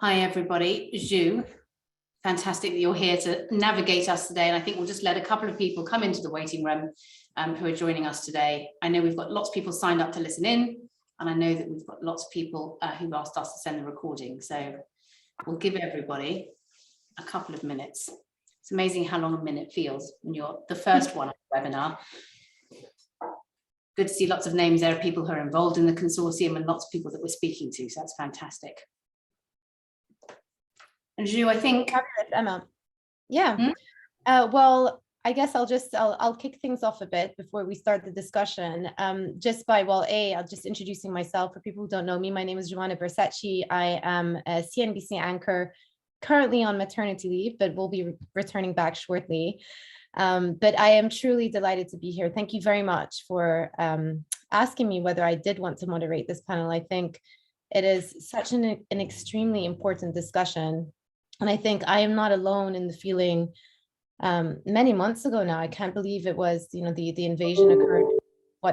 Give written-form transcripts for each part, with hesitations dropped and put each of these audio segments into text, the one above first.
Hi, everybody. Zhu, fantastic that you're here to navigate us today. And I think we'll just let a couple of people come into the waiting room who are joining us today. I know we've got lots of people signed up to listen in, and I know that we've got lots of people who've asked us to send the recording. So we'll give everybody a couple of minutes. It's amazing how long a minute feels when you're the first one on the webinar. Good to see lots of names there of people who are involved in the consortium and lots of people that we're speaking to. So that's fantastic. And Zhu, I think Emma. Yeah. Well, I guess I'll kick things off a bit before we start the discussion. I'll just introducing myself for people who don't know me. My name is Joumanna Bercetche. I am a CNBC anchor, currently on maternity leave, but will be returning back shortly. But I am truly delighted to be here. Thank you very much for asking me whether I did want to moderate this panel. I think it is such an extremely important discussion. And I think I am not alone in the feeling many months ago now. I can't believe it was, the invasion occurred,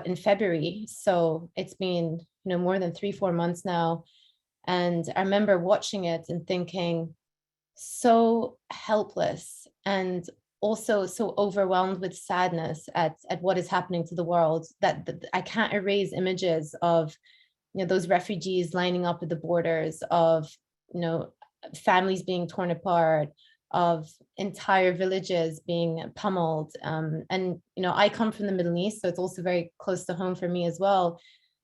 in February. So it's been, more than 3-4 months now. And I remember watching it and thinking so helpless and also so overwhelmed with sadness at what is happening to the world that I can't erase images of, those refugees lining up at the borders, of, families being torn apart, of entire villages being pummeled. And, I come from the Middle East, so it's also very close to home for me as well.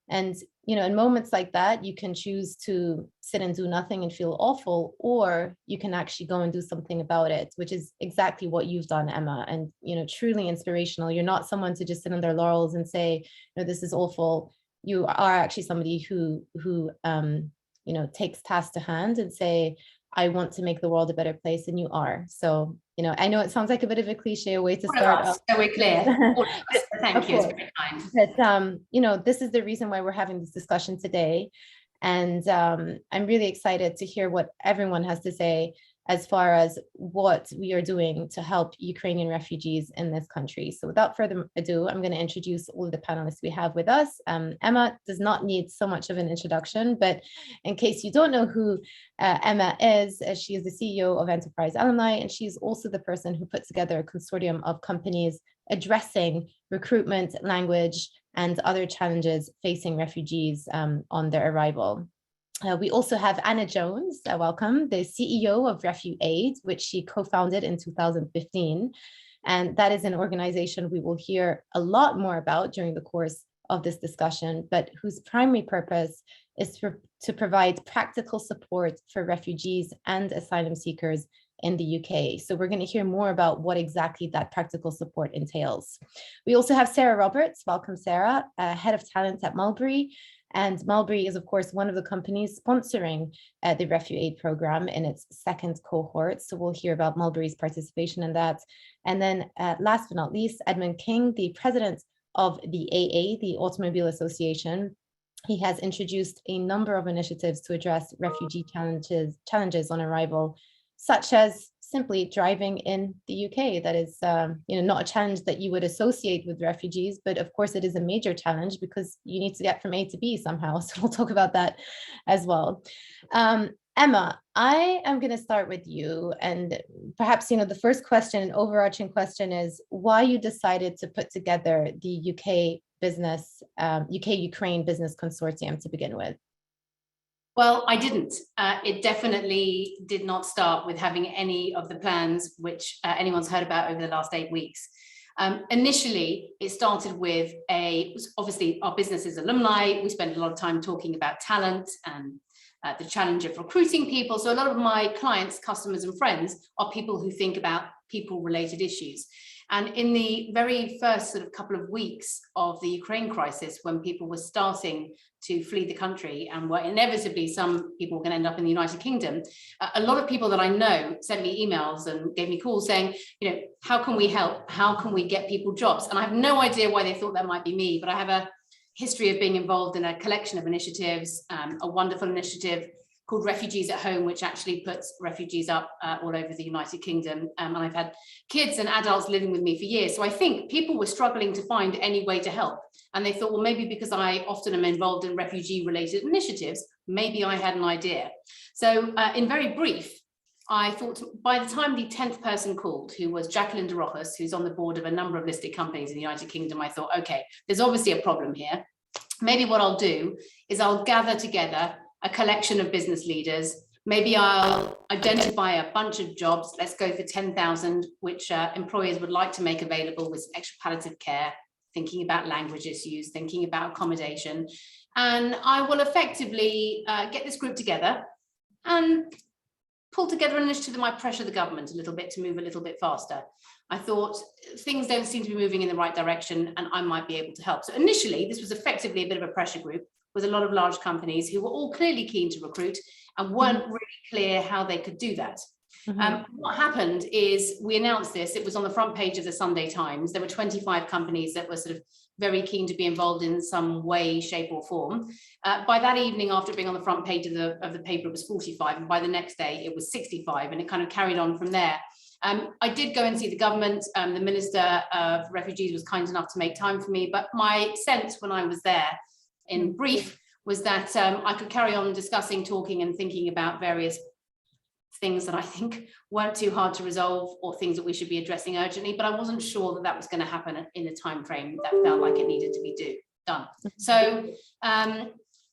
And, in moments like that, you can choose to sit and do nothing and feel awful, or you can actually go and do something about it, which is exactly what you've done, Emma, and, truly inspirational. You're not someone to just sit on their laurels and say, this is awful. You are actually somebody who takes tasks to hand and say, I want to make the world a better place, and you are. So, I know it sounds like a bit of a cliche way to start off. So we're clear. Thank you. It's very kind. But, this is the reason why we're having this discussion today. And I'm really excited to hear what everyone has to say as far as what we are doing to help Ukrainian refugees in this country. So without further ado, I'm going to introduce all of the panelists we have with us. Emma does not need so much of an introduction, but in case you don't know who Emma is, she is the CEO of EnterpriseAlumni, and she's also the person who put together a consortium of companies addressing recruitment, language, and other challenges facing refugees on their arrival. We also have Anna Jones, welcome, the CEO of RefuAid, which she co-founded in 2015. And that is an organization we will hear a lot more about during the course of this discussion, but whose primary purpose is to provide practical support for refugees and asylum seekers in the UK. So we're going to hear more about what exactly that practical support entails. We also have Sarah Roberts. Welcome, Sarah, Head of Talent at Mulberry. And Mulberry is, of course, one of the companies sponsoring the RefuAid program in its second cohort. So we'll hear about Mulberry's participation in that. And then last but not least, Edmund King, the president of the AA, the Automobile Association. He has introduced a number of initiatives to address refugee challenges on arrival, such as simply driving in the UK. That is, not a challenge that you would associate with refugees, but of course it is a major challenge because you need to get from A to B somehow. So we'll talk about that as well. Emma, I am going to start with you, and perhaps, the first question, an overarching question, is why you decided to put together the UK-Ukraine Business Consortium to begin with. Well, I didn't. It definitely did not start with having any of the plans which anyone's heard about over the last 8 weeks. Initially, it started with obviously our business is alumni. We spend a lot of time talking about talent and the challenge of recruiting people. So a lot of my clients, customers and friends are people who think about people-related issues. And in the very first sort of couple of weeks of the Ukraine crisis, when people were starting to flee the country and were inevitably, some people were going to end up in the United Kingdom, a lot of people that I know sent me emails and gave me calls saying, how can we help? How can we get people jobs? And I have no idea why they thought that might be me, but I have a history of being involved in a collection of initiatives, a wonderful initiative called Refugees at Home, which actually puts refugees up all over the United Kingdom. And I've had kids and adults living with me for years. So I think people were struggling to find any way to help. And they thought, well, maybe because I often am involved in refugee-related initiatives, maybe I had an idea. So in very brief, I thought by the time the 10th person called, who was Jacqueline de Rojas, who's on the board of a number of listed companies in the United Kingdom, I thought, okay, there's obviously a problem here. Maybe what I'll do is I'll gather together a collection of business leaders. Maybe I'll identify a bunch of jobs. Let's go for 10,000, which employers would like to make available with extra palliative care, thinking about language issues, thinking about accommodation. And I will effectively get this group together and pull together an initiative that might pressure the government a little bit to move a little bit faster. I thought things don't seem to be moving in the right direction and I might be able to help. So initially, this was effectively a bit of a pressure group with a lot of large companies who were all clearly keen to recruit and weren't really clear how they could do that. What happened is we announced this, it was on the front page of the Sunday Times. There were 25 companies that were sort of very keen to be involved in some way, shape or form. By that evening, after being on the front page of the paper, it was 45, and by the next day it was 65, and it kind of carried on from there. I did go and see the government. The Minister of Refugees was kind enough to make time for me, but my sense when I was there, in brief, was that I could carry on discussing, talking and thinking about various things that I think weren't too hard to resolve or things that we should be addressing urgently, but I wasn't sure that that was going to happen in the time frame that felt like it needed to be done. So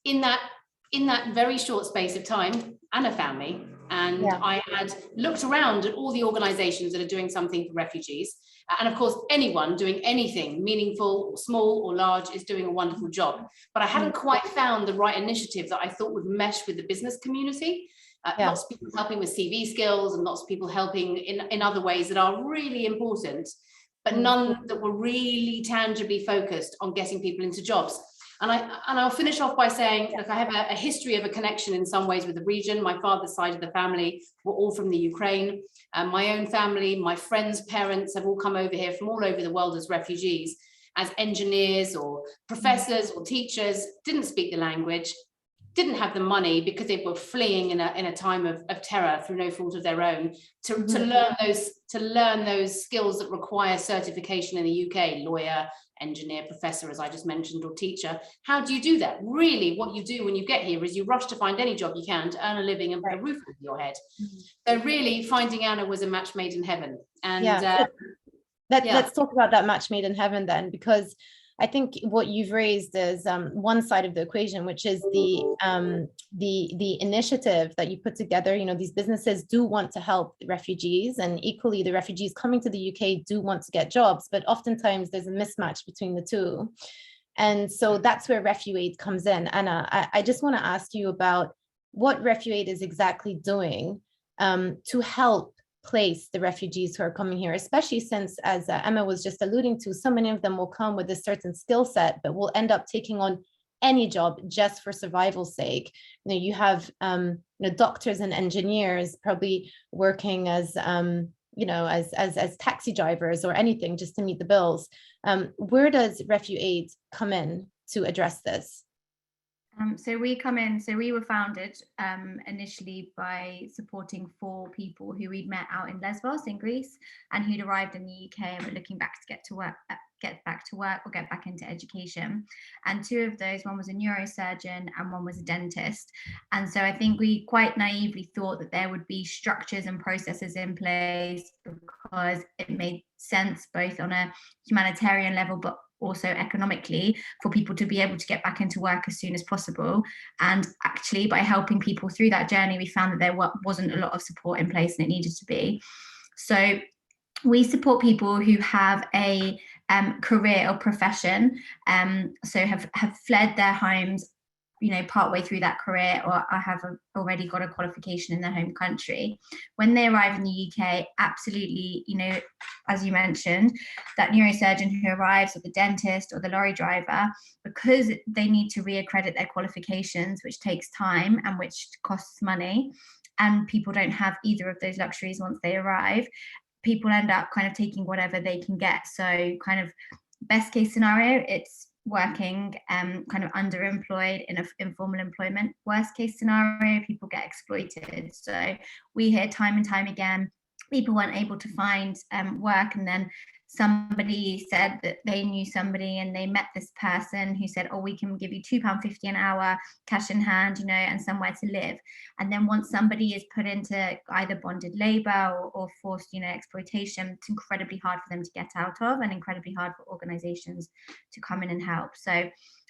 in that very short space of time, Anna found me, and I had looked around at all the organizations that are doing something for refugees. And of course, anyone doing anything meaningful, small or large, is doing a wonderful job. But I hadn't quite found the right initiative that I thought would mesh with the business community. Lots of people helping with CV skills and lots of people helping in other ways that are really important, but none that were really tangibly focused on getting people into jobs. And I'll finish off by saying, look, I have a history of a connection in some ways with the region. My father's side of the family were all from the Ukraine. My own family, my friends' parents have all come over here from all over the world as refugees, as engineers or professors or teachers, didn't speak the language, didn't have the money because they were fleeing in a time of terror through no fault of their own, to learn those skills that require certification in the UK, lawyer, engineer, professor, as I just mentioned, or teacher. How do you do that? Really, what you do when you get here is you rush to find any job you can to earn a living and put a roof over your head. So really, finding Anna was a match made in heaven. And let's talk about that match made in heaven then, because I think what you've raised is one side of the equation, which is the initiative that you put together. You know, these businesses do want to help refugees, and equally the refugees coming to the UK do want to get jobs, but oftentimes there's a mismatch between the two. And so that's where RefuAid comes in. Anna, I just want to ask you about what RefuAid is exactly doing to help place the refugees who are coming here, especially since, as Emma was just alluding to, so many of them will come with a certain skill set, but will end up taking on any job just for survival's sake. You know, you have doctors and engineers probably working as as taxi drivers or anything just to meet the bills. Where does RefuAid come in to address this? So we were founded initially by supporting 4 people who we'd met out in Lesbos in Greece and who'd arrived in the UK and were looking back to get back to work or get back into education. And 2 of those, one was a neurosurgeon and one was a dentist. And so I think we quite naively thought that there would be structures and processes in place because it made sense both on a humanitarian level, but also economically, for people to be able to get back into work as soon as possible. And actually, by helping people through that journey, we found that there wasn't a lot of support in place and it needed to be. So we support people who have a career or profession, so have fled their homes, partway through that career, or have already got a qualification in their home country. When they arrive in the UK, absolutely, as you mentioned, that neurosurgeon who arrives, or the dentist or the lorry driver, because they need to reaccredit their qualifications, which takes time and which costs money, and people don't have either of those luxuries once they arrive, people end up kind of taking whatever they can get. So kind of best case scenario, it's working kind of underemployed in informal employment. Worst case scenario, people get exploited. So we hear time and time again, people weren't able to find work, and then somebody said that they knew somebody and they met this person who said, oh, we can give you £2.50 an hour, cash in hand, and somewhere to live. And then once somebody is put into either bonded labor or forced, exploitation, it's incredibly hard for them to get out of, and incredibly hard for organizations to come in and help. So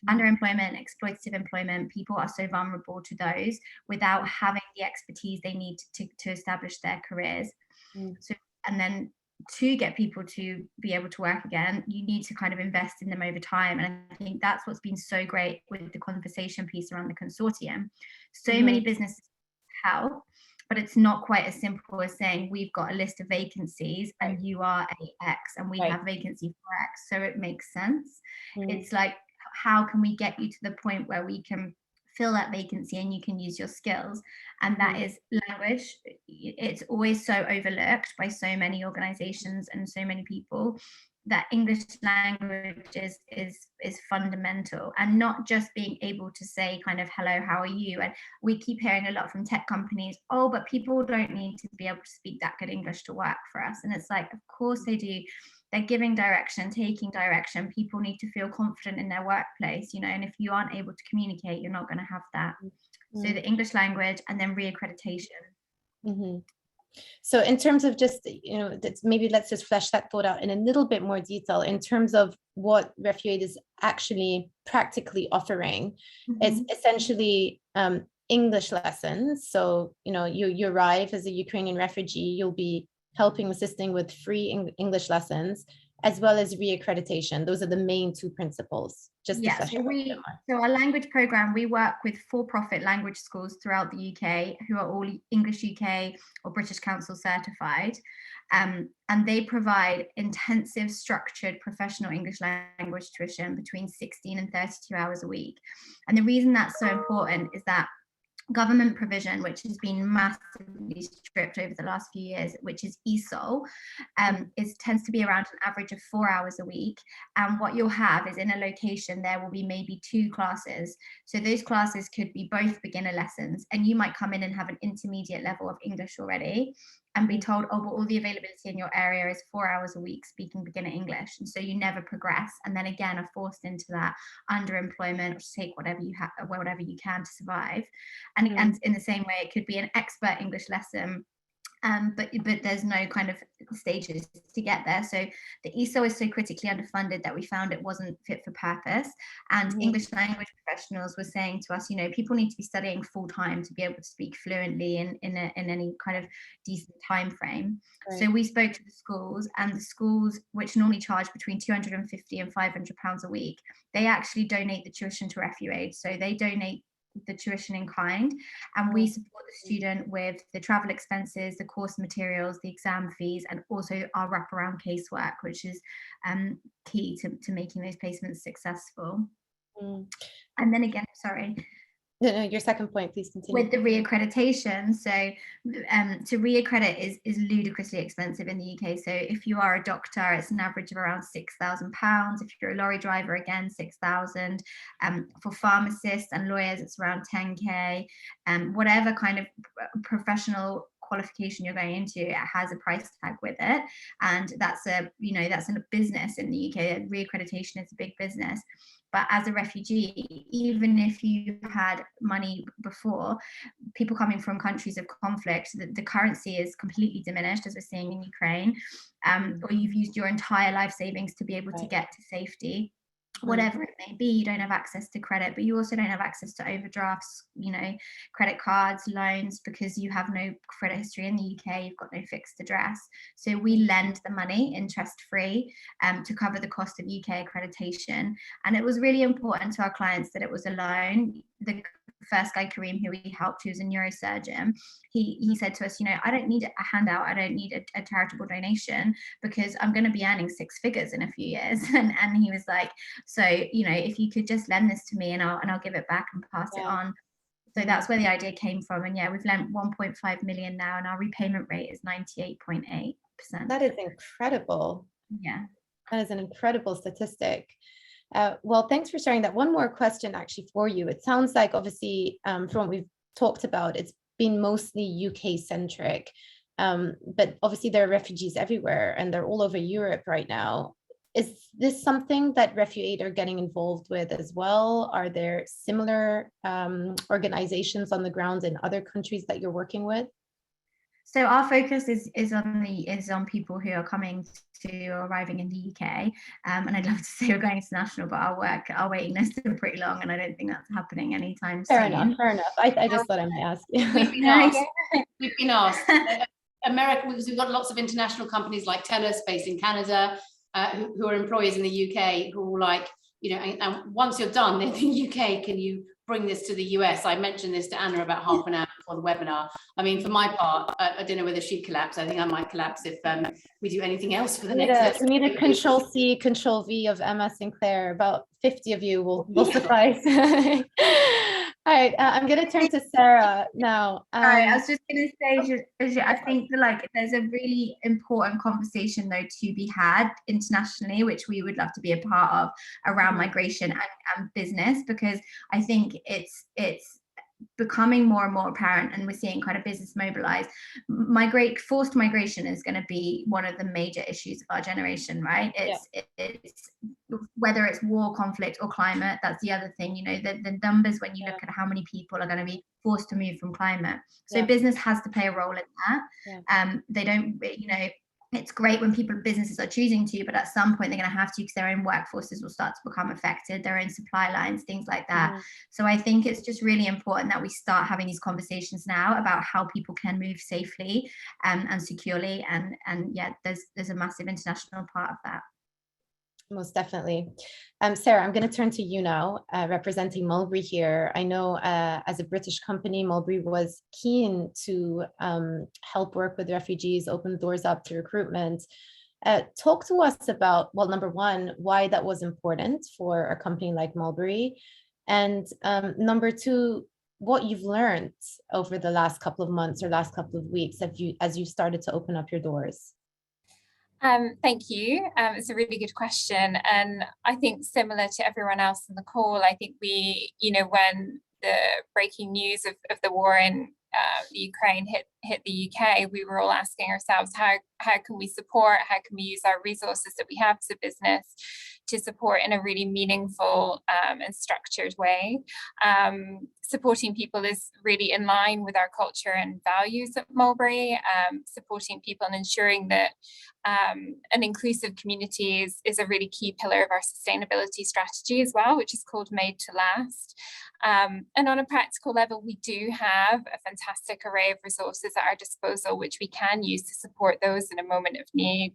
underemployment, exploitative employment, people are so vulnerable to those without having the expertise they need to establish their careers. So, and then to get people to be able to work again, you need to kind of invest in them over time. And I think that's what's been so great with the conversation piece around the consortium. So many businesses help, but it's not quite as simple as saying we've got a list of vacancies and you are a X and we have vacancy for X, so it makes sense. It's like, how can we get you to the point where we can fill that vacancy and you can use your skills? And that is language. It's always so overlooked by so many organizations and so many people, that English language is fundamental, and not just being able to say kind of hello, how are you? And we keep hearing a lot from tech companies, oh, but people don't need to be able to speak that good English to work for us. And it's like, of course they do. They're giving direction, taking direction. People need to feel confident in their workplace, and if you aren't able to communicate, you're not going to have that. So the English language, and then reaccreditation. So in terms of just, maybe let's just flesh that thought out in a little bit more detail in terms of what RefuAid is actually practically offering. It's essentially English lessons. So, you arrive as a Ukrainian refugee, you'll be helping, assisting with free English lessons, as well as reaccreditation. Those are the main two principles. Just to flesh so our language program, we work with for-profit language schools throughout the UK who are all English UK or British Council certified, and they provide intensive, structured, professional English language tuition between 16 and 32 hours a week. And the reason that's so important is that government provision, which has been massively stripped over the last few years, which is ESOL, tends to be around an average of 4 hours a week. And what you'll have is, in a location, there will be maybe 2 classes. So those classes could be both beginner lessons, and you might come in and have an intermediate level of English already and be told, oh, but all the availability in your area is 4 hours a week speaking beginner English. And so you never progress. And then again, are forced into that underemployment, or to take whatever you can to survive. And in the same way, it could be an expert English lesson, but there's no kind of stages to get there. So the ESOL is so critically underfunded that we found it wasn't fit for purpose. And English language professionals were saying to us, people need to be studying full time to be able to speak fluently in any kind of decent time frame. So we spoke to the schools, and the schools, which normally charge between £250 and £500 a week, they actually donate the tuition to RefuAid. So they donate the tuition in kind, and we support the student with the travel expenses, the course materials, the exam fees, and also our wraparound casework, which is key to making those placements successful. And then again, sorry. No, your second point, please continue. With the reaccreditation, so to reaccredit is ludicrously expensive in the UK. So if you are a doctor, it's an average of around £6,000. If you're a lorry driver, again, 6,000. For pharmacists and lawyers, it's around 10K. Whatever kind of professional qualification you're going into, it has a price tag with it, and that's a business in the UK. Reaccreditation is a big business. But as a refugee, even if you had money before, people coming from countries of conflict, the currency is completely diminished, as we're seeing in Ukraine, or you've used your entire life savings to be able to get to safety. Whatever it may be, you don't have access to credit, but you also don't have access to overdrafts, credit cards, loans, because you have no credit history in the UK, you've got no fixed address. So we lend the money interest free to cover the cost of UK accreditation. And it was really important to our clients that it was a loan. The first guy, Kareem, who we helped, who's a neurosurgeon, he said to us, I don't need a handout, I don't need a charitable donation, because I'm going to be earning 6 figures in a few years. And he was like, so if you could just lend this to me, and I'll give it back and pass it on. So that's where the idea came from. And we've lent 1.5 million now, and our repayment rate is 98.8%. That is incredible. Yeah, that is an incredible statistic. Well, thanks for sharing that. One more question actually for you. It sounds like obviously from what we've talked about, it's been mostly UK centric, but obviously there are refugees everywhere and they're all over Europe right now. Is this something that RefuAid are getting involved with as well? Are there similar organizations on the ground in other countries that you're working with? So our focus is on people who are coming to arriving in the UK, and I'd love to say we're going international, but our waiting lists are pretty long, and I don't think that's happening anytime soon. Fair enough. I just thought I might ask you. We've been asked. We've been asked. America, because we've got lots of international companies like TELUS based in Canada, who are employers in the UK, who are like, you know, and once you're done in the UK, can you bring this to the US? I mentioned this to Anna about half an hour before the webinar. I mean, for my part, I don't know whether she'd collapse. I think I might collapse if we do anything else for the next. We need a Control-C, Control-V of Emma Sinclair. About 50 of you will suffice. All right, I'm going to turn to Sarah now. I was just going to say, I think like there's a really important conversation though to be had internationally, which we would love to be a part of, around migration and business, because I think it's becoming more and more apparent, and we're seeing kind of business mobilize. Forced migration is going to be one of the major issues of our generation, right? It's whether it's war, conflict, or climate. That's the other thing, you know, the numbers when you look at how many people are going to be forced to move from climate. So business has to play a role in that. They don't, you know, it's great when businesses are choosing to, but at some point they're going to have to, because their own workforces will start to become affected, their own supply lines, things like that. So I think it's just really important that we start having these conversations now about how people can move safely and securely. And yeah, there's a massive international part of that. Most definitely. Sarah, I'm going to turn to you now, representing Mulberry here. I know as a British company, Mulberry was keen to help work with refugees, open doors up to recruitment. Talk to us about, well, number one, why that was important for a company like Mulberry. And number two, what you've learned over the last couple of months or last couple of weeks as you started to open up your doors. Thank you. It's a really good question. And I think similar to everyone else in the call, I think we, you know, when the breaking news of the war in the Ukraine hit the UK, we were all asking ourselves, how can we support, how can we use our resources that we have as a business to support in a really meaningful and structured way. Supporting people is really in line with our culture and values at Mulberry. Supporting people and ensuring that an inclusive community is a really key pillar of our sustainability strategy as well, which is called Made to Last. And on a practical level, we do have a fantastic array of resources at our disposal, which we can use to support those in a moment of need.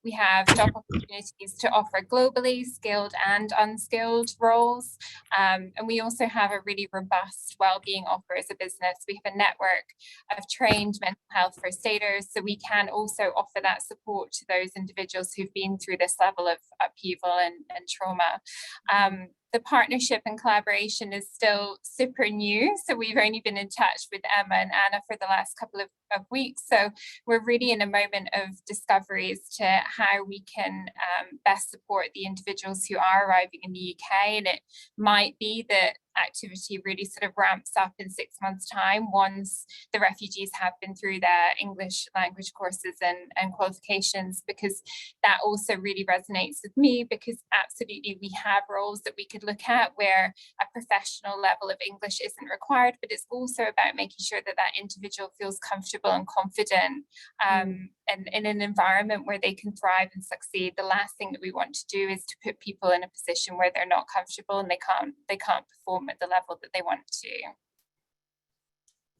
We have job opportunities to offer globally, skilled and unskilled roles. And we also have a really robust wellbeing offer as a business. We have a network of trained mental health first aiders, so we can also offer that support to those individuals who've been through this level of upheaval and trauma. The partnership and collaboration is still super new. So we've only been in touch with Emma and Anna for the last couple of weeks. So we're really in a moment of discovery as to how we can best support the individuals who are arriving in the UK. And it might be that activity really sort of ramps up in 6 months' time once the refugees have been through their English language courses and qualifications, because that also really resonates with me, because absolutely we have roles that we could look at where a professional level of English isn't required, but it's also about making sure that that individual feels comfortable and confident and in an environment where they can thrive and succeed. The last thing that we want to do is to put people in a position where they're not comfortable and they can't perform at the level that they want to.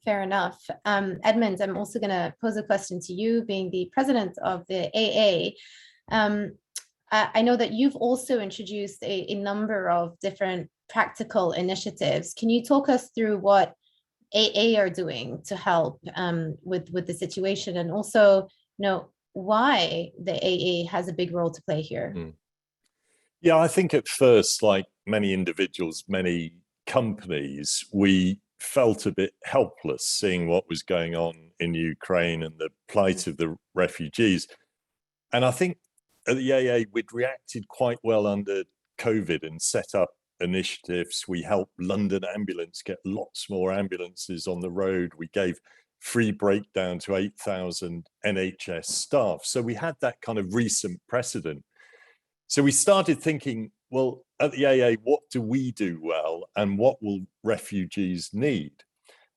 Fair enough. Edmund, I'm also going to pose a question to you, being the president of the AA. I know that you've also introduced a number of different practical initiatives. Can you talk us through what AA are doing to help with the situation, and also, you know, why the AA has a big role to play here? Yeah, I think at first, like many individuals, many companies, we felt a bit helpless seeing what was going on in Ukraine and the plight of the refugees. And I think at the AA, we'd reacted quite well under COVID and set up initiatives. We helped London Ambulance get lots more ambulances on the road. We gave free breakdown to 8,000 NHS staff. So we had that kind of recent precedent. So we started thinking, well, at the AA, what do we do well and what will refugees need?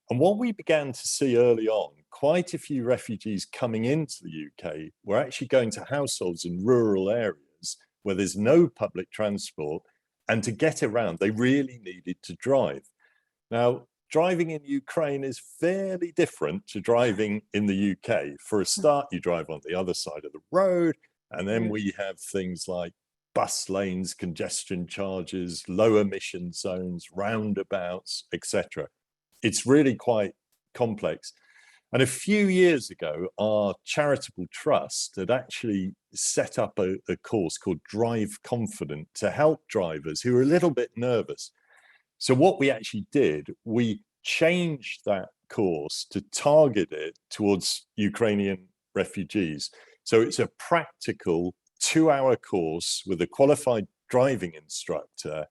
And what we began to see early on, quite a few refugees coming into the UK were actually going to households in rural areas where there's no public transport, and to get around, they really needed to drive. Now, driving in Ukraine is fairly different to driving in the UK. For a start, you drive on the other side of the road, and then we have things like bus lanes, congestion charges, low emission zones, roundabouts, etc. It's really quite complex. And a few years ago, our charitable trust had actually set up a course called Drive Confident to help drivers who are a little bit nervous. So what we actually did, we changed that course to target it towards Ukrainian refugees. So it's a practical 2-hour course with a qualified driving instructor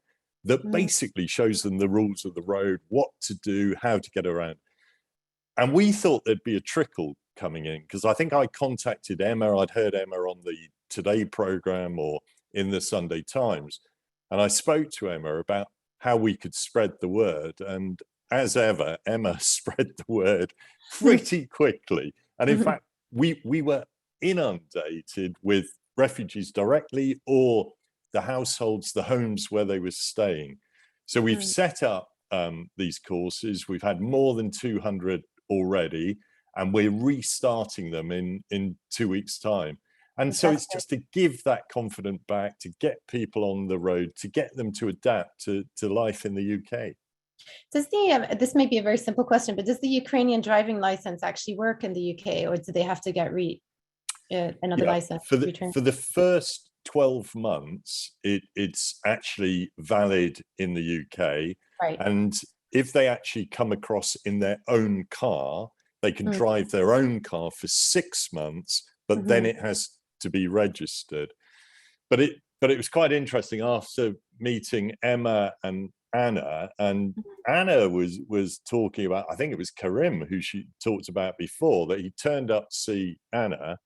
that basically shows them the rules of the road, what to do, how to get around. And we thought there'd be a trickle coming in, because I think I contacted Emma. I'd heard Emma on the Today programme or in the Sunday Times. And I spoke to Emma about how we could spread the word. And as ever, Emma spread the word pretty quickly. And in fact, we were inundated with refugees directly or the households, the homes where they were staying. So we've set up these courses. We've had more than 200 already, and we're restarting them in 2 weeks' time. And so it's just to give that confidence back, to get people on the road, to get them to adapt to life in the UK. Does the this may be a very simple question, but does the Ukrainian driving license actually work in the UK, or do they have to get another license? For the first 12 months, it's actually valid in the UK. Right. And if they actually come across in their own car, they can drive their own car for 6 months, but then it has to be registered. But it was quite interesting after meeting Emma and Anna, and Anna was talking about, I think it was Karim who she talked about before, that he turned up to see Anna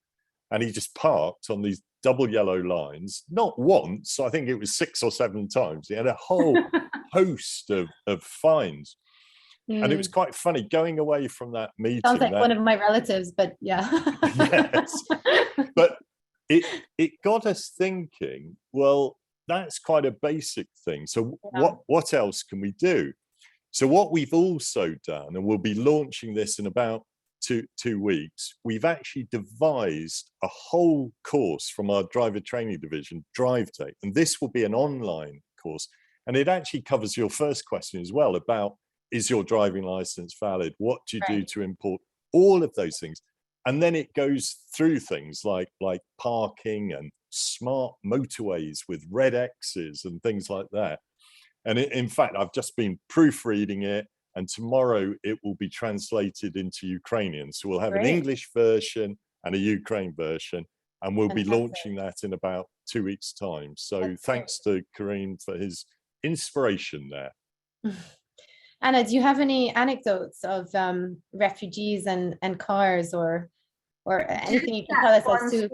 and he just parked on these double yellow lines, not once, I think it was 6 or 7 times. He had a whole host of fines. And it was quite funny going away from that meeting. Sounds like one of my relatives, but yeah. Yes. But it got us thinking, well, that's quite a basic thing. So what else can we do? So what we've also done, and we'll be launching this in about two weeks, we've actually devised a whole course from our driver training division, DriveTech, and this will be an online course, and it actually covers your first question as well about, is your driving license valid? What do you do to import? All of those things. And then it goes through things like parking and smart motorways with red X's and things like that. And in fact, I've just been proofreading it, and tomorrow it will be translated into Ukrainian. So we'll have an English version and a Ukraine version, and we'll be launching that in about 2 weeks' time. So thanks to Karim for his inspiration there. Anna, do you have any anecdotes of refugees and cars or anything you can tell us as to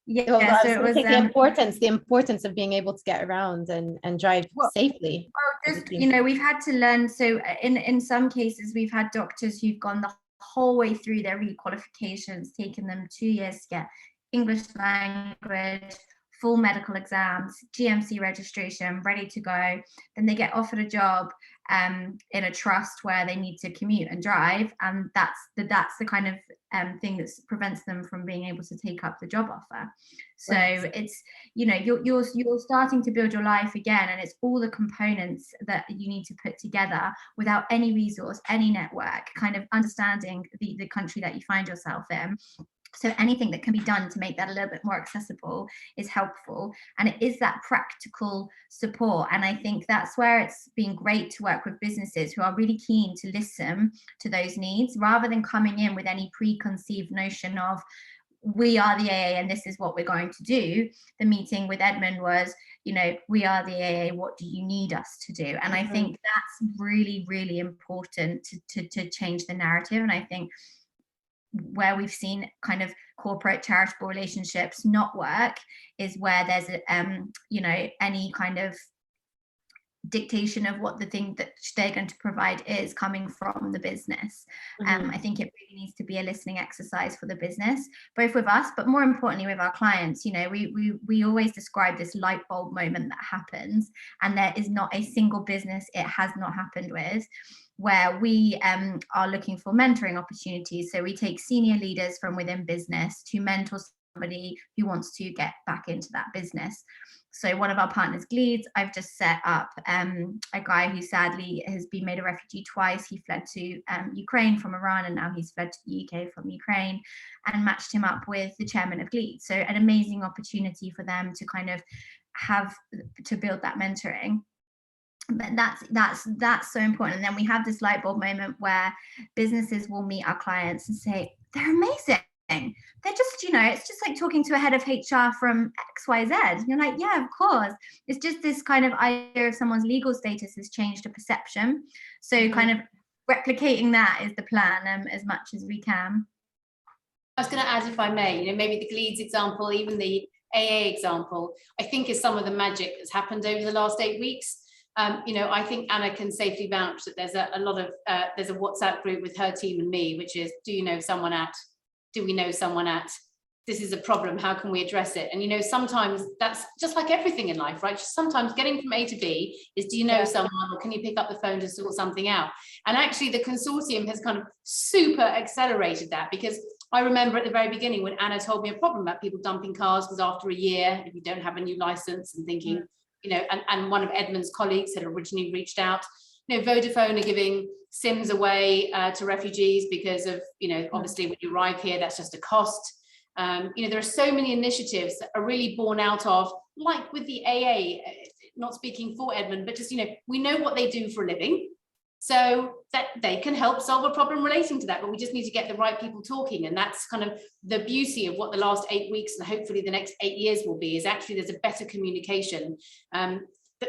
so it was the importance of being able to get around and drive safely? Well, just, we've had to learn. So in some cases, we've had doctors who've gone the whole way through their requalifications, taken them 2 years to get English language, full medical exams, GMC registration, ready to go. Then they get offered a job in a trust where they need to commute and drive, and that's the kind of thing that prevents them from being able to take up the job offer. So it's you're starting to build your life again, and it's all the components that you need to put together without any resource, any network, kind of understanding the country that you find yourself in. So anything that can be done to make that a little bit more accessible is helpful. And it is that practical support. And I think that's where it's been great to work with businesses who are really keen to listen to those needs, rather than coming in with any preconceived notion of, we are the AA and this is what we're going to do. The meeting with Edmund was, you know, we are the AA, what do you need us to do? And I think that's really, really important to change the narrative. And I think where we've seen kind of corporate charitable relationships not work is where there's you know, any kind of dictation of what the thing that they're going to provide is coming from the business. I think it really needs to be a listening exercise for the business, both with us, but more importantly with our clients. You know, we always describe this light bulb moment that happens, and there is not a single business it has not happened with, where we are looking for mentoring opportunities. So we take senior leaders from within business to mentor somebody who wants to get back into that business. So one of our partners, Gleeds, I've just set up a guy who sadly has been made a refugee twice. He fled to Ukraine from Iran, and now he's fled to the UK from Ukraine, and matched him up with the chairman of Gleeds. So an amazing opportunity for them to kind of have to build that mentoring. But that's so important. And then we have this light bulb moment where businesses will meet our clients and say, they're amazing. They're just, you know, it's just like talking to a head of HR from XYZ. You're like, yeah, of course. It's just this kind of idea of someone's legal status has changed a perception. So kind of replicating that is the plan as much as we can. I was going to add, if I may, you know, maybe the Gleeds example, even the AA example, I think is some of the magic that's happened over the last 8 weeks. You know, I think Anna can safely vouch that there's a lot of, there's a WhatsApp group with her team and me, which is, do you know someone at, do we know someone at, this is a problem, how can we address it? And, you know, sometimes that's just like everything in life, right? Just sometimes getting from A to B is, do you know someone, or can you pick up the phone to sort something out? And actually the consortium has kind of super accelerated that, because I remember at the very beginning when Anna told me a problem about people dumping cars was after a year, if you don't have a new license, and thinking, you know, and one of Edmund's colleagues had originally reached out. You know, Vodafone are giving SIMs away to refugees because of, you know, obviously when you arrive here, that's just a cost. You know, there are so many initiatives that are really born out of, like with the AA, not speaking for Edmund, but just, you know, we know what they do for a living, so that they can help solve a problem relating to that, but we just need to get the right people talking. And that's kind of the beauty of what the last 8 weeks and hopefully the next 8 years will be, is actually there's a better communication,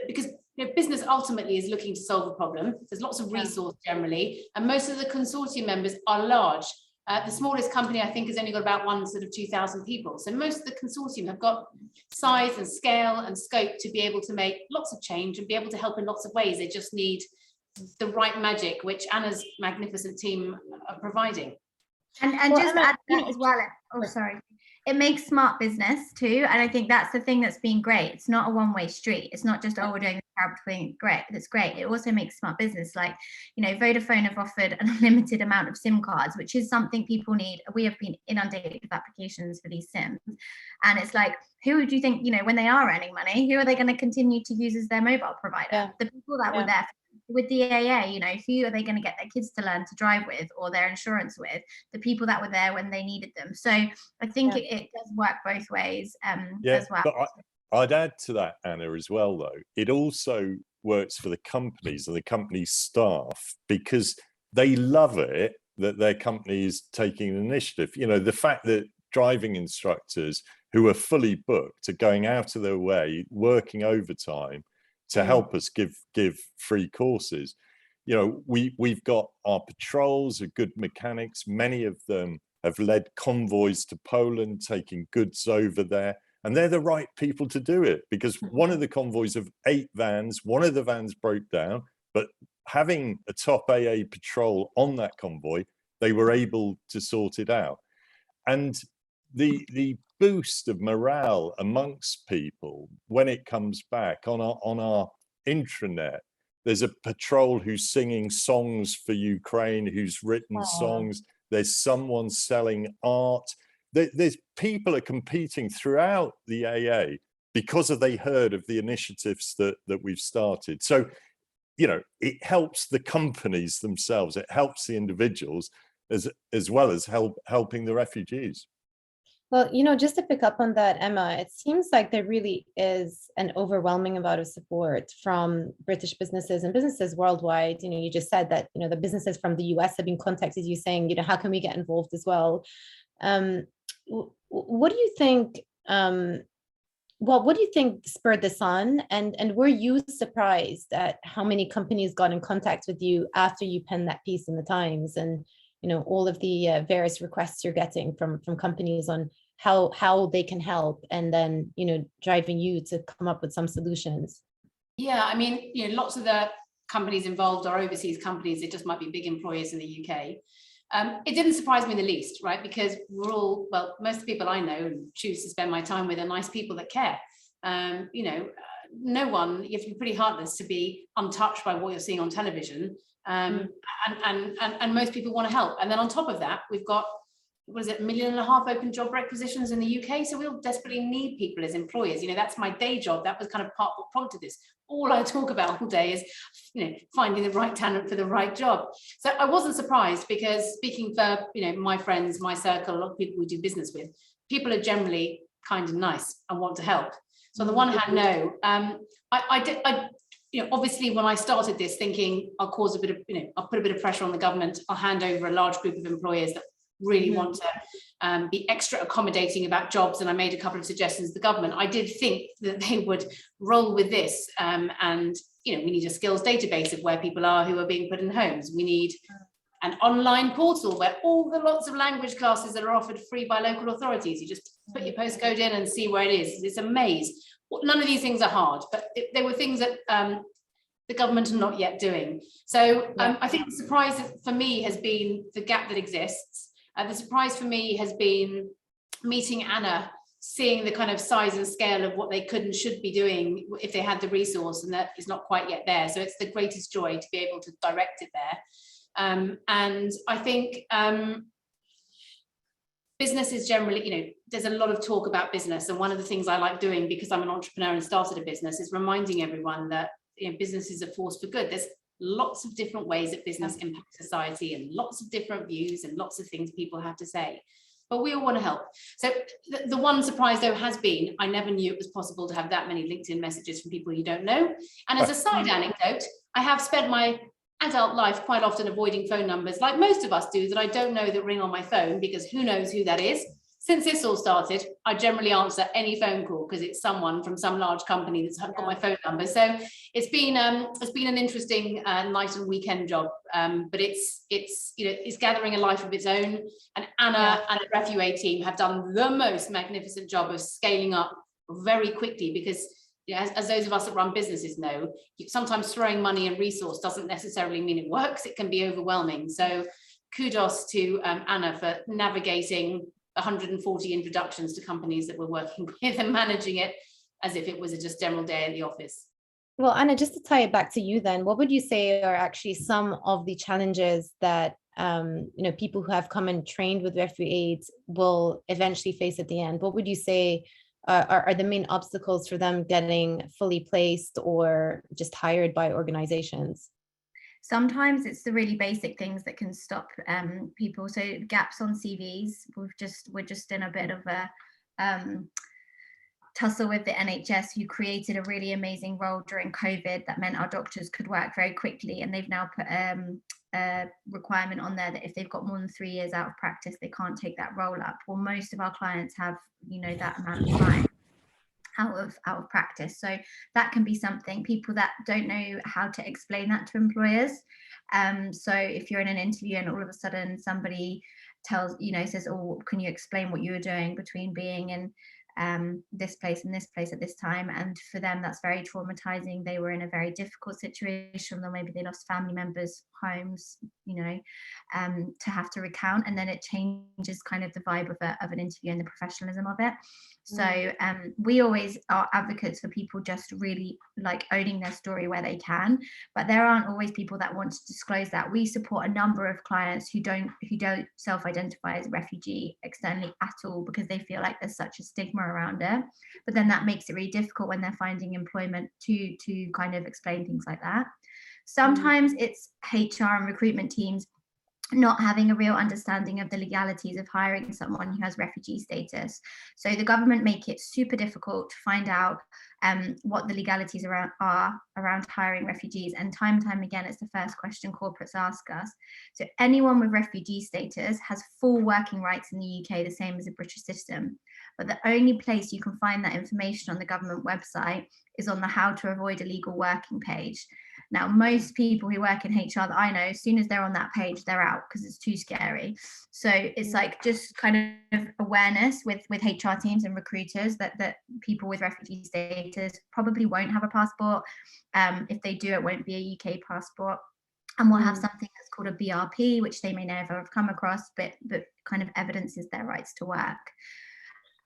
because, you know, business ultimately is looking to solve a problem. There's lots of resource generally, and most of the consortium members are large. The smallest company, I think, has only got about 2,000 people. So most of the consortium have got size and scale and scope to be able to make lots of change and be able to help in lots of ways. They just need the right magic, which Anna's magnificent team are providing. And well, just add that as well. Oh, sorry. It makes smart business too. And I think that's the thing that's been great. It's not a one-way street. It's not just, oh, we're doing a terrible thing. Great. That's great. It also makes smart business. Like, you know, Vodafone have offered an unlimited amount of SIM cards, which is something people need. We have been inundated with applications for these SIMs. And it's like, who do you think, you know, when they are earning money, who are they going to continue to use as their mobile provider? The people that were there with the AA, you know, who are they going to get their kids to learn to drive with, or their insurance with? The people that were there when they needed them. So I think it does work both ways as well. But I'd add to that, Anna, as well, though. It also works for the companies and the company staff, because they love it that their company is taking an initiative. You know, the fact that driving instructors who are fully booked are going out of their way, working overtime to help us give free courses. You know, we've got our patrols are good mechanics. Many of them have led convoys to Poland, taking goods over there, and they're the right people to do it, because one of the convoys of 8 vans, one of the vans broke down, but having a top AA patrol on that convoy, they were able to sort it out. And the boost of morale amongst people when it comes back on our intranet, there's a patrol who's singing songs for Ukraine, who's written songs. There's someone selling art. There's people are competing throughout the AA because they heard of the initiatives that we've started. So, you know, it helps the companies themselves. It helps the individuals as well as helping the refugees. Well, you know, just to pick up on that, Emma, it seems like there really is an overwhelming amount of support from British businesses and businesses worldwide. You know, you just said that, you know, the businesses from the US have been contacted you saying, you know, how can we get involved as well? what do you think, what do you think spurred this on? And were you surprised at how many companies got in contact with you after you penned that piece in the Times, and all of the various requests you're getting from companies on how they can help, and then driving you to come up with some solutions? Yeah, I mean, lots of the companies involved are overseas companies. It just might be big employers in the UK. It didn't surprise me in the least, right? Because we're all, well, most of the people I know and choose to spend my time with are nice people that care. No one, you have to be pretty heartless to be untouched by what you're seeing on television. And most people want to help. And then on top of that, we've got, 1.5 million open job requisitions in the UK. So we'll desperately need people as employers. That's my day job. That was kind of part what prompted this. All I talk about all day is, finding the right talent for the right job. So I wasn't surprised, because speaking for, my friends, my circle, a lot of people we do business with, people are generally kind and nice and want to help. So on the one hand, no, I obviously when I started this thinking I'll cause a bit of, I'll put a bit of pressure on the government, I'll hand over a large group of employers that really want to be extra accommodating about jobs, and I made a couple of suggestions to the government. I did think that they would roll with this, and we need a skills database of where people are who are being put in homes. We need an online portal where all the lots of language classes that are offered free by local authorities, you just put your postcode in and see where it is. It's a maze. None of these things are hard, but they were things that the government are not yet doing. So I think the surprise for me has been the gap that exists. The surprise for me has been meeting Anna, seeing the kind of size and scale of what they could and should be doing if they had the resource, and that is not quite yet there. So it's the greatest joy to be able to direct it there. And I think business is generally, there's a lot of talk about business. And one of the things I like doing, because I'm an entrepreneur and started a business, is reminding everyone that business is a force for good. There's lots of different ways that business impacts society, and lots of different views and lots of things people have to say, but we all want to help. So the one surprise though has been, I never knew it was possible to have that many LinkedIn messages from people you don't know. And as a side anecdote, I have spent my adult life quite often avoiding phone numbers, like most of us do, that I don't know that ring on my phone, because who knows who that is. Since this all started, I generally answer any phone call because it's someone from some large company that's got my phone number. So it's been an interesting night and weekend job, but it's gathering a life of its own. And Anna and the RefuAid team have done the most magnificent job of scaling up very quickly, because as those of us that run businesses know, sometimes throwing money and resource doesn't necessarily mean it works. It can be overwhelming. So kudos to Anna for navigating 140 introductions to companies that we're working with and managing it as if it was a just general day at the office. Well, Anna, just to tie it back to you then, what would you say are actually some of the challenges that people who have come and trained with RefuAid will eventually face at the end? What would you say are the main obstacles for them getting fully placed or just hired by organizations? Sometimes it's the really basic things that can stop people. So gaps on CVs. We're just in a bit of a tussle with the NHS, who created a really amazing role during COVID that meant our doctors could work very quickly, and they've now put a requirement on there that if they've got more than 3 years out of practice, they can't take that role up. Well, most of our clients have that amount of time out of practice. So that can be something. People that don't know how to explain that to employers. So if you're in an interview and all of a sudden somebody says, oh, can you explain what you were doing between being in this place and this place at this time? And for them, that's very traumatizing. They were in a very difficult situation, or maybe they lost family members, homes, to have to recount, and then it changes kind of the vibe of an interview and the professionalism of it. So we always are advocates for people just really like owning their story where they can, but there aren't always people that want to disclose that. We support a number of clients who don't self-identify as refugee externally at all, because they feel like there's such a stigma around it. But then that makes it really difficult when they're finding employment to kind of explain things like that. Sometimes it's HR and recruitment teams not having a real understanding of the legalities of hiring someone who has refugee status. So the government make it super difficult to find out what the legalities are around hiring refugees. And time again, it's the first question corporates ask us. So anyone with refugee status has full working rights in the UK, the same as a British citizen. But the only place you can find that information on the government website is on the How to Avoid Illegal Working page. Now, most people who work in HR that I know, as soon as they're on that page, they're out because it's too scary. So it's like just kind of awareness with HR teams and recruiters that people with refugee status probably won't have a passport. If they do, it won't be a UK passport. And we'll have something that's called a BRP, which they may never have come across, but kind of evidences their rights to work.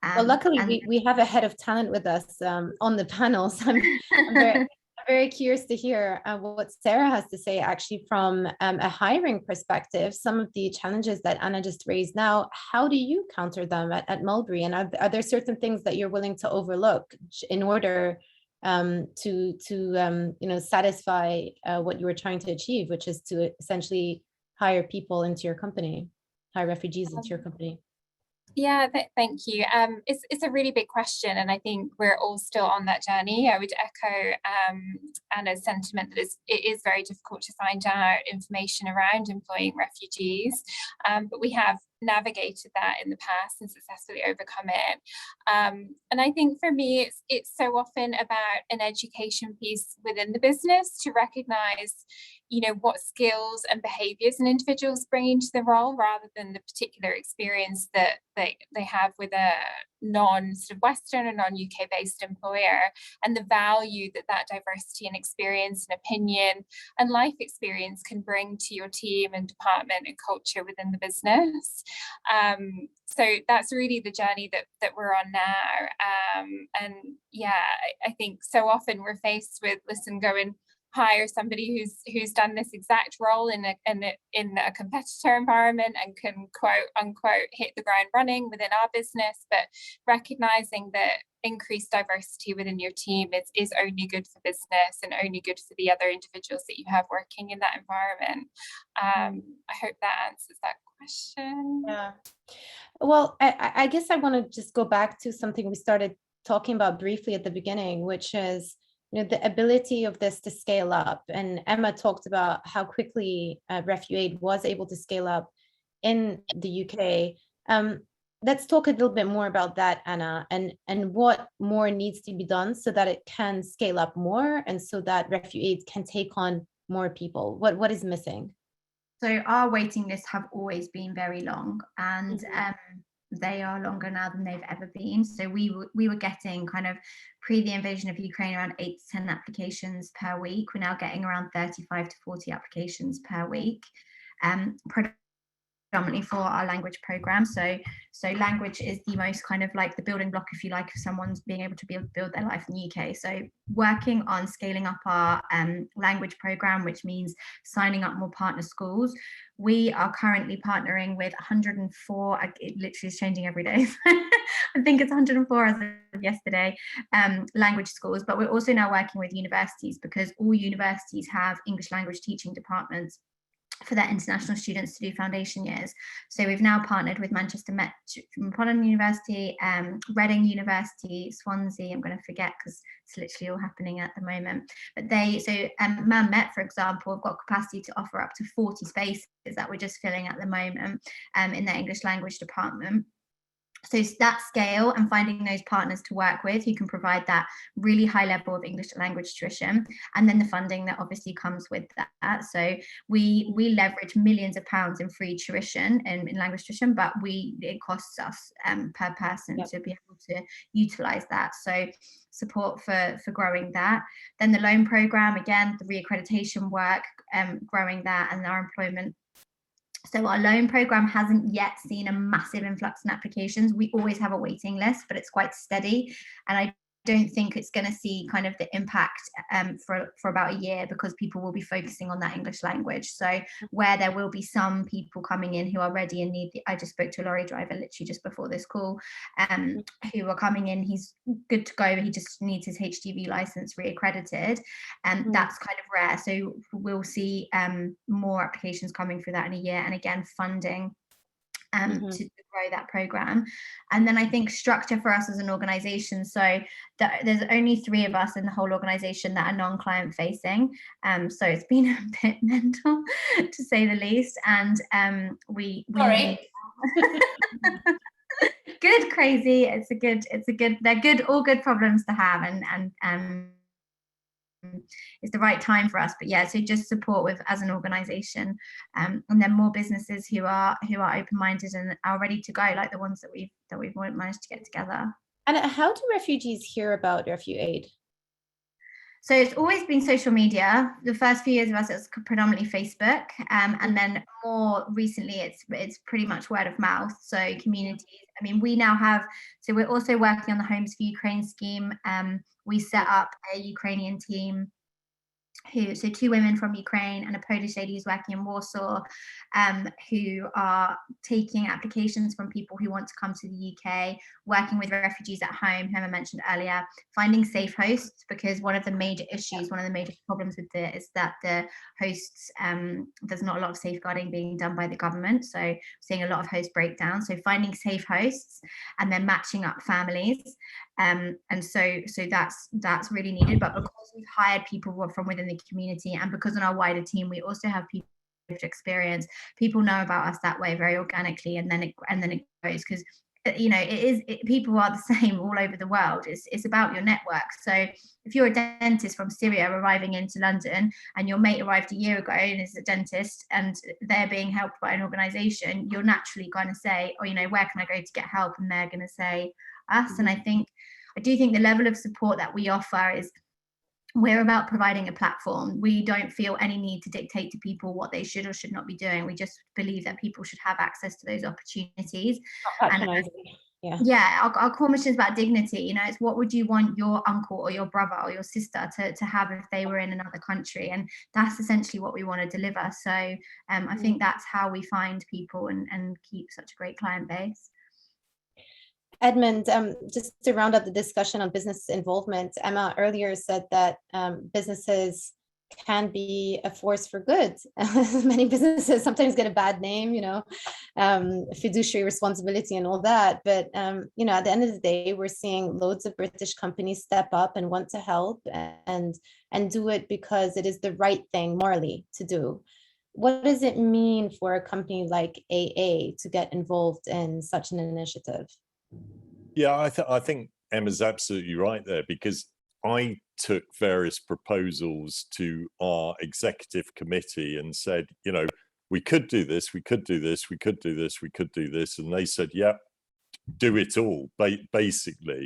Well, luckily we have a head of talent with us on the panel, so I'm very curious to hear what Sarah has to say actually from a hiring perspective. Some of the challenges that Anna just raised now, how do you counter them at Mulberry? And are there certain things that you're willing to overlook in order to satisfy what you were trying to achieve, which is to essentially hire people into your company, hire refugees into your company? Yeah, thank you. It's a really big question, and I think we're all still on that journey. I would echo Anna's sentiment that it is very difficult to find out information around employing refugees, but we have navigated that in the past and successfully overcome it. And I think for me, it's so often about an education piece within the business to recognise, what skills and behaviours and individuals bring into the role, rather than the particular experience that they have with a non-sort of Western or non-UK based employer, and the value that diversity and experience and opinion and life experience can bring to your team and department and culture within the business. So that's really the journey that we're on now. And yeah, I think so often we're faced with, listen, go and hire somebody who's done this exact role in a competitor environment and can quote unquote hit the ground running within our business, but recognizing that increased diversity within your team is only good for business and only good for the other individuals that you have working in that environment. I hope that answers that question. Yeah. Well, I guess I want to just go back to something we started talking about briefly at the beginning, which is the ability of this to scale up. And Emma talked about how quickly RefuAid was able to scale up in the UK. Let's talk a little bit more about that, Anna, and what more needs to be done so that it can scale up more and so that RefuAid can take on more people. What is missing? So our waiting lists have always been very long, and they are longer now than they've ever been. So we were getting kind of pre the invasion of Ukraine around 8 to 10 applications per week. We're now getting around 35 to 40 applications per week, predominantly for our language program. So language is the most kind of like the building block, if you like, of someone's being able to build their life in the UK. So working on scaling up our language program, which means signing up more partner schools. We are currently partnering with 104, it literally is changing every day. I think it's 104 as of yesterday, language schools, but we're also now working with universities, because all universities have English language teaching departments for their international students to do foundation years. So we've now partnered with Manchester Metropolitan University, Reading University, Swansea, I'm going to forget because it's literally all happening at the moment. But Man Met, for example, have got capacity to offer up to 40 spaces that we're just filling at the moment in their English language department. So that scale and finding those partners to work with who can provide that really high level of English language tuition, and then the funding that obviously comes with that. So we leverage millions of pounds in free tuition in language tuition, but it costs us per person to be able to utilize that. So support for growing that. Then the loan program, again, the reaccreditation work, growing that, and our employment. So our loan program hasn't yet seen a massive influx in applications. We always have a waiting list, but it's quite steady. And I don't think it's going to see kind of the impact for about a year, because people will be focusing on that English language. So where there will be some people coming in who are ready and need, I just spoke to a lorry driver literally just before this call, who are coming in, he's good to go, he just needs his HGV license reaccredited, and that's kind of rare. So we'll see more applications coming through that in a year, and again funding to grow that program. And then I think structure for us as an organization, so there's only 3 of us in the whole organization that are non-client facing, so it's been a bit mental to say the least. And we Sorry. Good, crazy, it's a good, they're good, all good problems to have, and it's the right time for us. But yeah, so just support with as an organization, and then more businesses who are open-minded and are ready to go, like the ones that we've managed to get together. And how do refugees hear about RefuAid? So it's always been social media. The first few years of us, it was predominantly Facebook, and then more recently, it's pretty much word of mouth. So communities. I mean, we now have. So we're also working on the Homes for Ukraine scheme. We set up a Ukrainian team. So 2 women from Ukraine and a Polish lady who's working in Warsaw, who are taking applications from people who want to come to the UK, working with refugees at home, who I mentioned earlier, finding safe hosts, because one of the major issues, one of the major problems with it is that the hosts, there's not a lot of safeguarding being done by the government. So we're seeing a lot of host breakdown. So finding safe hosts and then matching up families. And so that's really needed. But because we've hired people from within the community, and because in our wider team we also have people with experience, people know about us that way very organically, and then it grows, because people are the same all over the world. It's about your network. So if you're a dentist from Syria arriving into London, and your mate arrived a year ago and is a dentist, and they're being helped by an organization, you're naturally going to say, oh, where can I go to get help? And they're going to say us. And I do think the level of support that we offer is, we're about providing a platform. We don't feel any need to dictate to people what they should or should not be doing. We just believe that people should have access to those opportunities. Our core mission is about dignity. It's what would you want your uncle or your brother or your sister to have if they were in another country, and that's essentially what we want to deliver. So I think that's how we find people and keep such a great client base. Edmund, just to round up the discussion on business involvement, Emma earlier said that businesses can be a force for good. Many businesses sometimes get a bad name, fiduciary responsibility and all that. But, at the end of the day, we're seeing loads of British companies step up and want to help and do it because it is the right thing morally to do. What does it mean for a company like AA to get involved in such an initiative? Yeah, I think Emma's absolutely right there, because I took various proposals to our executive committee and said, we could do this, we could do this, we could do this, we could do this. And they said, yeah, do it all, basically.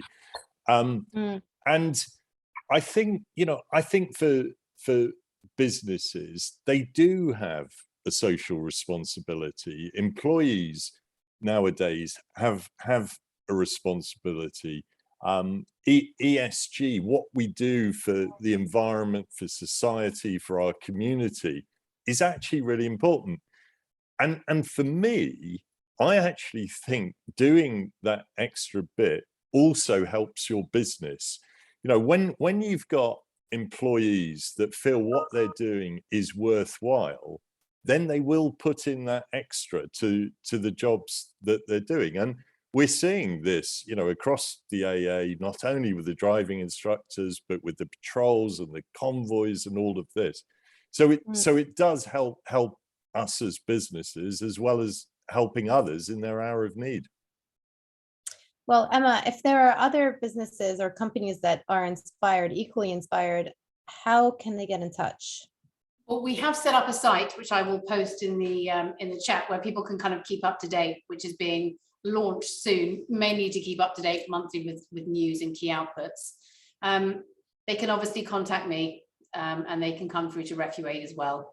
And I think, for businesses, they do have a social responsibility. Employees nowadays have a responsibility. ESG, what we do for the environment, for society, for our community, is actually really important. And for me, I actually think doing that extra bit also helps your business. When you've got employees that feel what they're doing is worthwhile, then they will put in that extra to the jobs that they're doing. And we're seeing this, across the AA, not only with the driving instructors, but with the patrols and the convoys and all of this. So it does help us as businesses, as well as helping others in their hour of need. Well, Emma, if there are other businesses or companies that are equally inspired, how can they get in touch? Well, we have set up a site, which I will post in the chat, where people can kind of keep up to date, which is being launched soon, mainly to keep up to date monthly with news and key outputs. They can obviously contact me, and they can come through to RefuAid as well.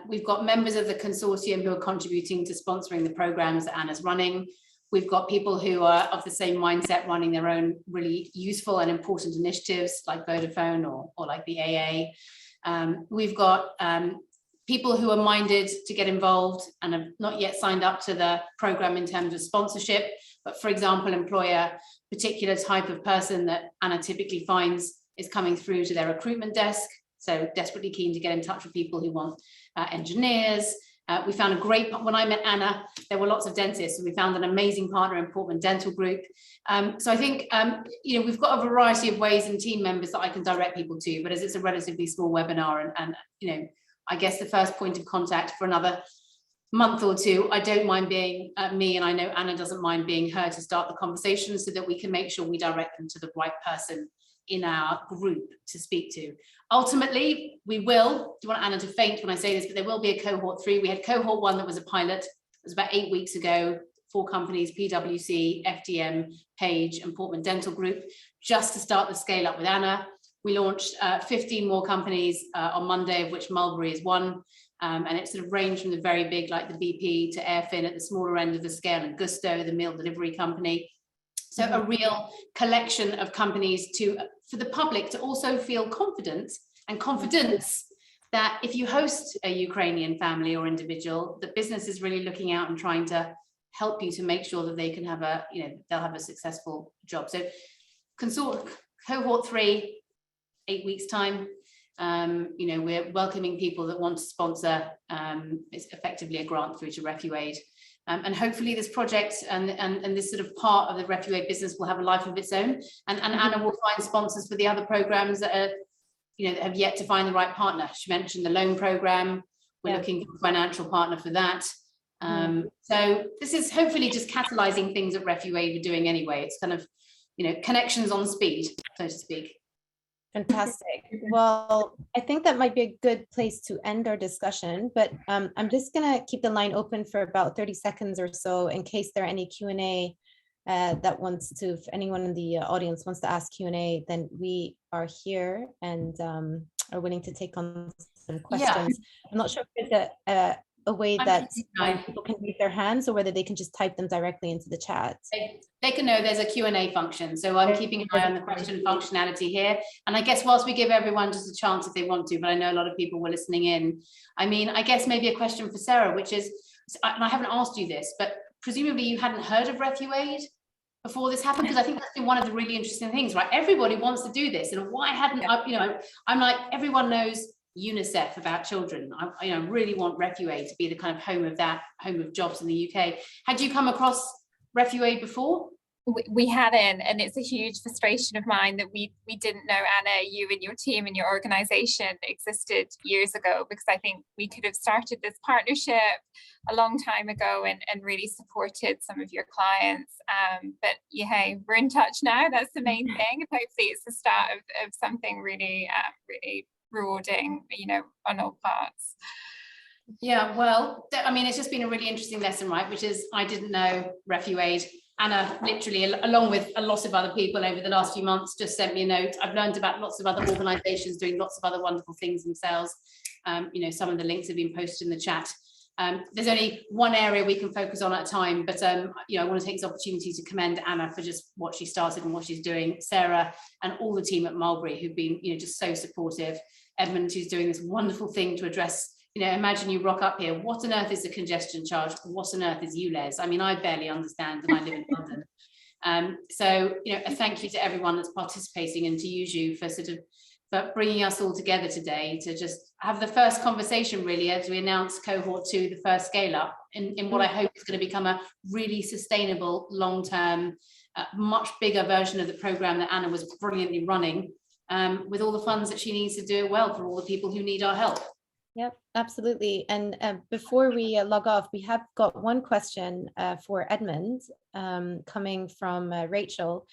We've got members of the consortium who are contributing to sponsoring the programs that Anna's running. We've got people who are of the same mindset running their own really useful and important initiatives like Vodafone or like the AA. We've got people who are minded to get involved and have not yet signed up to the program in terms of sponsorship, but for example, employ a particular type of person that Anna typically finds is coming through to their recruitment desk. So desperately keen to get in touch with people who want engineers. We found a great, when I met Anna, there were lots of dentists, and we found an amazing partner in Portman Dental Group. So I think, we've got a variety of ways and team members that I can direct people to, but as it's a relatively small webinar and I guess the first point of contact for another month or two, I don't mind being me, and I know Anna doesn't mind being her to start the conversation so that we can make sure we direct them to the right person in our group to speak to. Ultimately, we will, do you want Anna to faint when I say this, but there will be a cohort 3. We had cohort 1 that was a pilot. It was about 8 weeks ago, 4 companies, PwC, FDM, Page, and Portman Dental Group, just to start the scale up with Anna. We launched 15 more companies on Monday, of which Mulberry is one. And it sort of ranged from the very big, like the BP, to Airfin at the smaller end of the scale, and Gusto, the meal delivery company. So a real collection of companies for the public to also feel confident and confidence that if you host a Ukrainian family or individual, the business is really looking out and trying to help you to make sure that they can have they'll have a successful job. So cohort 3, 8 weeks time. We're welcoming people that want to sponsor. It's effectively a grant through to RefuAid. And hopefully this project and this sort of part of the RefuAid business will have a life of its own. And Anna will find sponsors for the other programs that are, that have yet to find the right partner. She mentioned the loan program. We're looking for a financial partner for that. So this is hopefully just catalyzing things that RefuAid were doing anyway. It's kind of, connections on speed, so to speak. Fantastic. Well, I think that might be a good place to end our discussion, but I'm just going to keep the line open for about 30 seconds or so in case there are any Q&A that wants to, if anyone in the audience wants to ask Q&A, then we are here and are willing to take on some questions. I'm not sure if there's a way that people can raise their hands or whether they can just type them directly into the chat. They can know there's a Q&A function. So I'm keeping an eye on the question functionality here. And I guess whilst we give everyone just a chance if they want to, but I know a lot of people were listening in. I mean, I guess maybe a question for Sarah, which is, and I haven't asked you this, but presumably you hadn't heard of RefuAid before this happened, because I think that's been one of the really interesting things, right? Everybody wants to do this. And why hadn't I'm like, everyone knows UNICEF about children. I really want RefuAid to be the kind of home of jobs in the UK. Had you come across RefuAid before? We hadn't, and it's a huge frustration of mine that we didn't know, Anna, you and your team and your organization existed years ago, because I think we could have started this partnership a long time ago and really supported some of your clients. But hey, we're in touch now. That's the main thing. Hopefully it's the start of something really rewarding, on all parts. Yeah, well, I mean, it's just been a really interesting lesson, right? Which is, I didn't know RefuAid. Anna, literally, along with a lot of other people over the last few months, just sent me a note. I've learned about lots of other organisations doing lots of other wonderful things themselves. Some of the links have been posted in the chat. There's only one area we can focus on at a time, but I want to take this opportunity to commend Anna for just what she started and what she's doing, Sarah and all the team at Mulberry who've been just so supportive, Edmund, who's doing this wonderful thing to address, imagine you rock up here, what on earth is the congestion charge, what on earth is ULEZ? I mean, I barely understand and I live in London. So a thank you to everyone that's participating, and to use you for for bringing us all together today to just have the first conversation, really, as we announce cohort 2, the first scale up in what I hope is going to become a really sustainable, long-term, much bigger version of the program that Anna was brilliantly running, with all the funds that she needs to do it well for all the people who need our help. Yep, absolutely. And before we log off, we have got one question for Edmund coming from Rachel,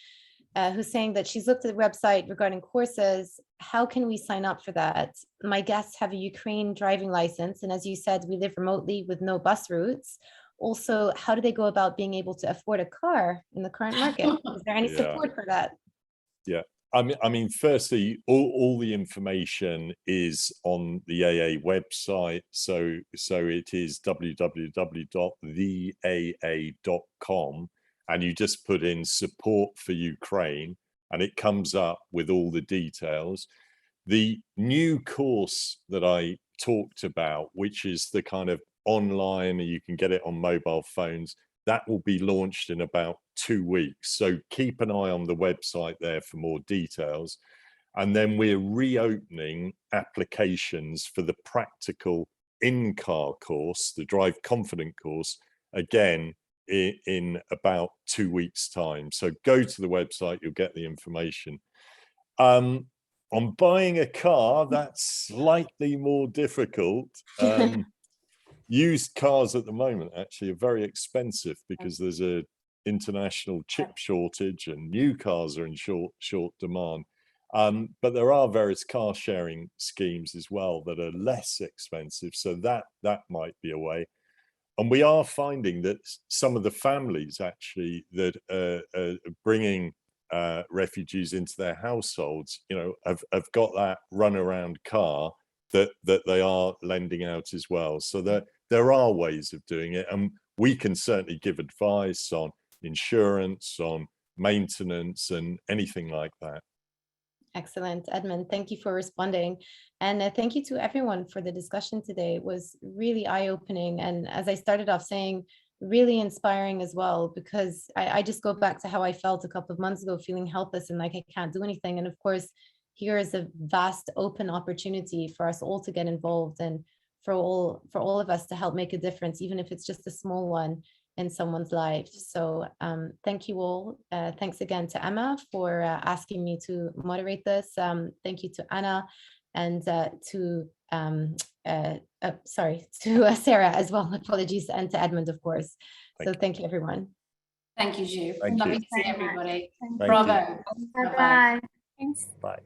who's saying that she's looked at the website regarding courses. How can we sign up for that? My guests have a Ukraine driving license, and as you said, we live remotely with no bus routes. Also, how do they go about being able to afford a car in the current market? Is there any support for that? Yeah. I mean, firstly, all the information is on the AA website. So it is www.theaa.com. and you just put in support for Ukraine, and it comes up with all the details. The new course that I talked about, which is the kind of online, you can get it on mobile phones, that will be launched in about 2 weeks. So keep an eye on the website there for more details. And then we're reopening applications for the practical in-car course, the Drive Confident course, again, in about 2 weeks' time. So go to the website, you'll get the information. On buying a car, that's slightly more difficult. Used cars at the moment actually are very expensive because there's a international chip shortage and new cars are in short demand. But there are various car sharing schemes as well that are less expensive, so that might be a way. And we are finding that some of the families actually that are bringing refugees into their households, you know, have got that runaround car that they are lending out as well. So there are ways of doing it, and we can certainly give advice on insurance, on maintenance, and anything like that. Excellent, Edmund. Thank you for responding. And thank you to everyone for the discussion today. It was really eye-opening. And as I started off saying, really inspiring as well, because I just go back to how I felt a couple of months ago, feeling helpless and like I can't do anything. And of course, here is a vast open opportunity for us all to get involved and for all of us to help make a difference, even if it's just a small one in someone's life. So thank you all. Thanks again to Emma for asking me to moderate this. Thank you to Anna and to Sarah as well. Apologies, and to Edmund, of course. Thank you, everyone. Thank you, Ju. Thank Lovely you. to see everybody. Thank Bravo. you. Bye-bye. Thanks. Bye.